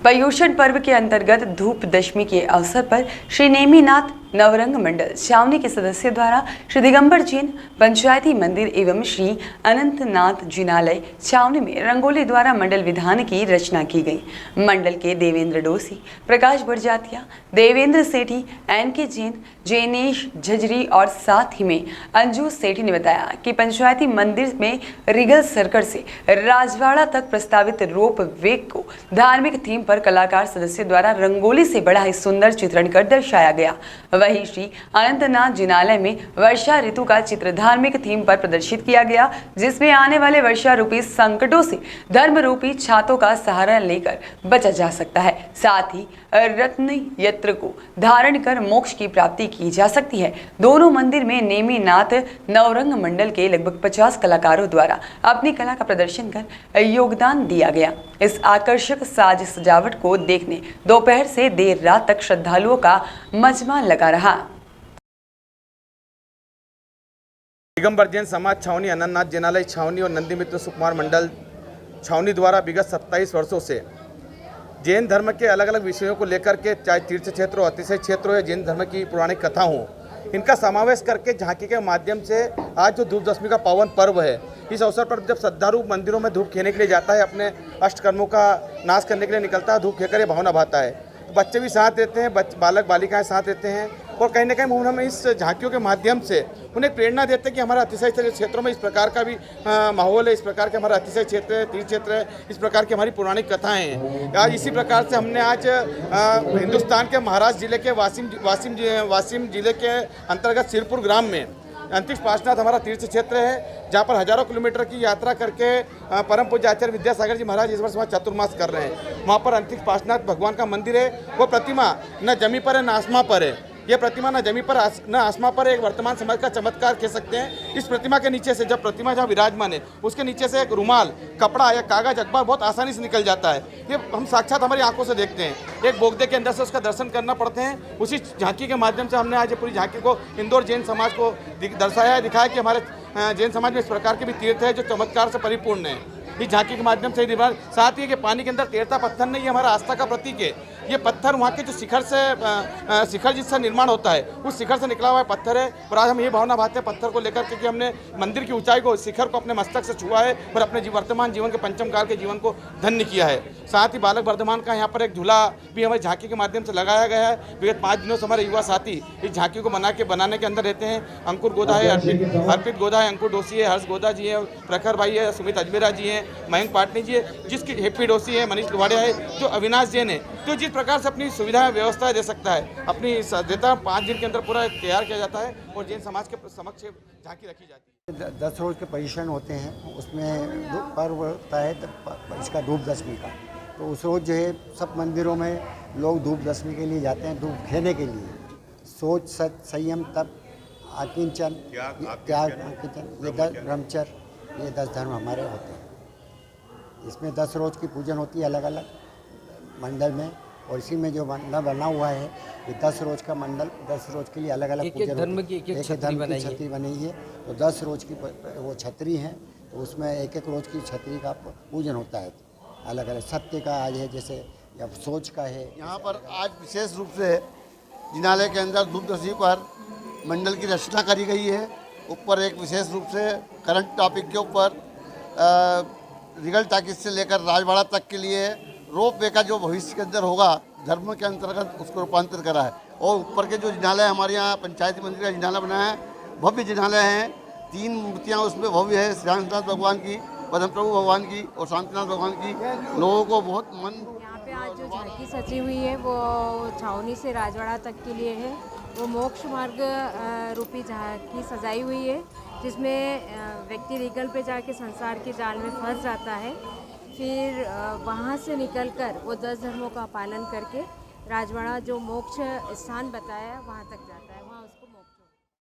पर्युषण पर्व के अंतर्गत धूप दशमी के अवसर पर श्री नेमीनाथ नवरंग मंडल छावनी के सदस्यों द्वारा श्री दिगंबर जैन पंचायती मंदिर एवं श्री अनंतनाथ जिनालय छावनी में रंगोली द्वारा मंडल विधान की रचना की गई। मंडल के देवेंद्र डोसी, प्रकाश बड़जातिया, देवेंद्र सेठी, एनके जैन, जैनेश झजरी और साथ ही में अंजू सेठी ने बताया कि पंचायती मंदिर में रिगल सर्कल से राजवाड़ा तक प्रस्तावित रोप वे को धार्मिक थीम पर कलाकार सदस्यों द्वारा रंगोली से बड़ा ही सुंदर चित्रण कर दर्शाया गया। वहीं श्री अनंतनाथ जिनालय में वर्षा ऋतु का चित्र धार्मिक थीम पर प्रदर्शित किया गया, जिसमें आने वाले वर्षा रूपी संकटों से धर्म रूपी छातों का सहारा लेकर बचा जा सकता है। साथ ही रत्न यत्र को धारण कर मोक्ष की प्राप्ति की जा सकती है। दोनों मंदिर में नेमीनाथ नवरंग मंडल के लगभग 50 कलाकारों द्वारा अपनी कला का प्रदर्शन कर योगदान दिया गया। इस आकर्षक साज सजावट को देखने दोपहर से देर रात तक श्रद्धालुओं का मजमा लगा रहा। दिगंबर जैन समाज छावनी, अनंतनाथ जिनालय छावनी और नंदी मित्र सुकुमार मंडल छावनी द्वारा विगत 27 वर्षों से जैन धर्म के अलग अलग विषयों को लेकर के, चाहे तीर्थ क्षेत्र हो, अतिशय क्षेत्र हो या जैन धर्म की पौराणिक कथा हो, इनका समावेश करके झांकी के माध्यम से आज जो धूप दशमी का पावन पर्व है, इस अवसर पर जब श्रद्धालु मंदिरों में धूप खेने के लिए जाता है, अपने अष्टकर्मों का नाश करने के लिए निकलता है, धूप खेकर ये भावना भाता है। तो बच्चे भी साथ देते हैं, बालक बालिकाएं साथ देते हैं और कहीं ना कहीं हम इस झांकियों के माध्यम से उन्हें प्रेरणा देते हैं कि हमारा अतिशय क्षेत्रों में इस प्रकार का भी माहौल है, इस प्रकार के हमारा अतिशय क्षेत्र है, तीर्थ क्षेत्र है, इस प्रकार की हमारी पौराणिक कथाएं हैं। आज इसी प्रकार से हमने आज हिंदुस्तान के महाराष्ट्र जिले के वासिम जिले के अंतर्गत सिरपुर ग्राम में अंतरिक्ष पार्श्वनाथ हमारा तीर्थ क्षेत्र है, जहाँ पर हजारों किलोमीटर की यात्रा करके परम पूज्य आचार्य विद्यासागर जी महाराज इस वर्ष वहाँ चतुर्मास कर रहे हैं। वहाँ पर अंतरिक्ष पार्श्वनाथ भगवान का मंदिर है। वो प्रतिमा न जमी पर है न आसमां पर है। ये प्रतिमा न जमी पर न आसमां पर एक वर्तमान समय का चमत्कार कह सकते हैं। इस प्रतिमा के नीचे से, जब प्रतिमा जहाँ विराजमान है, उसके नीचे से एक रुमाल, कपड़ा या कागज, अखबार बहुत आसानी से निकल जाता है। ये हम साक्षात हमारी आंखों से देखते हैं। एक बोगदे के अंदर से उसका दर्शन करना पड़ते हैं। उसी झांकी के माध्यम से हमने आज पूरी झांकी को इंदौर जैन समाज को दर्शाया, दिखाया कि हमारे जैन समाज में इस प्रकार के भी तीर्थ है जो चमत्कार से परिपूर्ण है। इस झांकी के माध्यम से साथ ही कि पानी के अंदर तैरता पत्थर नहीं, ये हमारा आस्था का प्रतीक है। ये पत्थर वहाँ के जो शिखर जिससे निर्माण होता है, उस शिखर से निकला हुआ पत्थर है। और आज हम ये भावना भाते हैं पत्थर को लेकर के कि हमने मंदिर की ऊंचाई को, शिखर को अपने मस्तक से छुआ है और अपने वर्तमान जीवन के पंचम काल के जीवन को धन्य किया है। साथ ही बालक वर्धमान का यहाँ पर एक झूला भी हमारी झांकी के माध्यम से लगाया गया है। विगत 5 दिनों से हमारे युवा साथी इस झांकी को बनाने के अंदर रहते हैं। अंकुर गोदा है, अर्पित गोदा है, अंकुर डोसी है, हर्ष गोदा जी है, प्रखर भाई है, सुमित अजमेरा जी हैं, मयंक पाटनी जी है, जिसकी हैप्पी डोसी है, मनीष लोहाड़िया है, जो अविनाश जैन है। तो जिस प्रकार से अपनी सुविधा व्यवस्था दे सकता है, अपनी देता 5 दिन के अंदर पूरा तैयार किया जाता है और जैन समाज के समक्ष झांकी रखी जाती है। 10 रोज के पर्युषण होते हैं, उसमें पर्व होता है इसका धूप दशमी का। तो उस रोज़ जो है सब मंदिरों में लोग धूप दशमी के लिए जाते हैं, धूप खेने के लिए। सोच, सच, संयम, तप, आकिंचन, त्याग, आकिंचन, ये 10 ब्रह्मचर्य, ये 10 धर्म हमारे होते हैं। इसमें 10 रोज़ की पूजन होती है अलग अलग मंडल में, और इसी में जो मंडल बना हुआ है ये 10 रोज़ का मंडल, 10 रोज़ के लिए अलग अलग पूजन धर्म की एक धर्म की छतरी बनी है। तो 10 रोज़ की वो छतरी है, तो उसमें एक रोज़ की छतरी का पूजन होता है। अलग अलग सत्य का आज है, जैसे या सोच का है। यहाँ पर आज विशेष रूप से जिनालय के अंदर धूप दशमी पर मंडल की रचना करी गई है। ऊपर एक विशेष रूप से करंट टॉपिक के ऊपर रिगल टाकिज से लेकर राजवाड़ा तक के लिए रोप वे का जो भविष्य के अंदर होगा धर्म के अंतर्गत उसको रूपांतरित करा है। और ऊपर के जो जिनालय हमारे यहाँ पंचायती मंदिर का जिनालय बनाया है, भव्य जिनालय है। 3 मूर्तियाँ उसमें भव्य है, श्रीनाथ भगवान की, पद्म प्रभु भगवान की और शांतिनाथ भगवान की। लोगों को बहुत मन। यहाँ पे आज जो झांकी सजी हुई है वो छावनी से राजवाड़ा तक के लिए है। वो मोक्ष मार्ग रूपी झांकी सजाई हुई है, जिसमें व्यक्ति रिगल पे जाके संसार के जाल में फंस जाता है। फिर वहाँ से निकलकर वो 10 धर्मों का पालन करके राजवाड़ा जो मोक्ष स्थान बताया वहाँ तक जाता है।